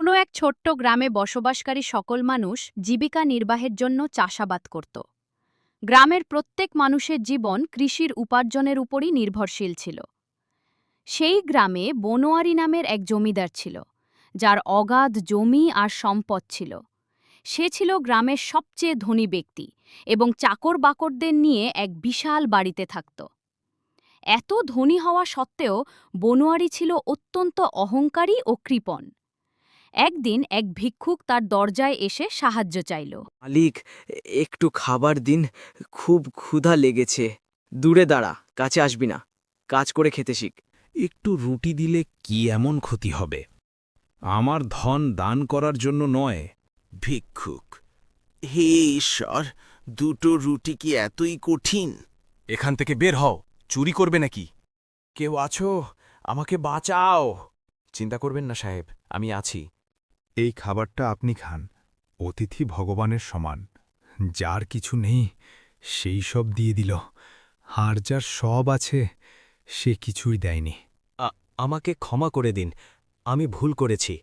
কোনো এক ছোট্ট গ্রামে বসবাসকারী সকল মানুষ জীবিকা নির্বাহের জন্য চাষাবাদ করত। গ্রামের প্রত্যেক মানুষের জীবন কৃষির উপার্জনের উপরই নির্ভরশীল ছিল। সেই গ্রামে বনোয়ারি নামের এক জমিদার ছিল, যার অগাধ জমি আর সম্পদ ছিল। সে ছিল গ্রামের সবচেয়ে ধনী ব্যক্তি এবং চাকর বাকরদের নিয়ে এক বিশাল বাড়িতে থাকত। এত ধনী হওয়া সত্ত্বেও বনোয়ারি ছিল অত্যন্ত অহংকারী ও কৃপণ। একদিন এক ভিক্ষুক তার দরজায় এসে সাহায্য চাইল। মালিক, একটু খাবার দিন, খুব ক্ষুধা লেগেছে। দূরে দাঁড়া, কাছে আসবি না, কাজ করে খেতে শিখ। একটু রুটি দিলে কি এমন ক্ষতি হবে? আমার ধন দান করার জন্য নয়। ভিক্ষুক, হে ঈশ্বর, দুটো রুটি কি এতই কঠিন? এখান থেকে বের হও, চুরি করবে নাকি? কেউ আছো? আমাকে বাঁচাও! চিন্তা করবেন না সাহেব, আমি আছি। এই খাবারটা আপনি খান। অতিথি ভগবানের সমান। যার কিছু নেই সেই সব দিয়ে দিল, আর যার সব আছে সে কিছুই দেয়নি। আমাকে ক্ষমা করে দিন, আমি ভুল করেছি।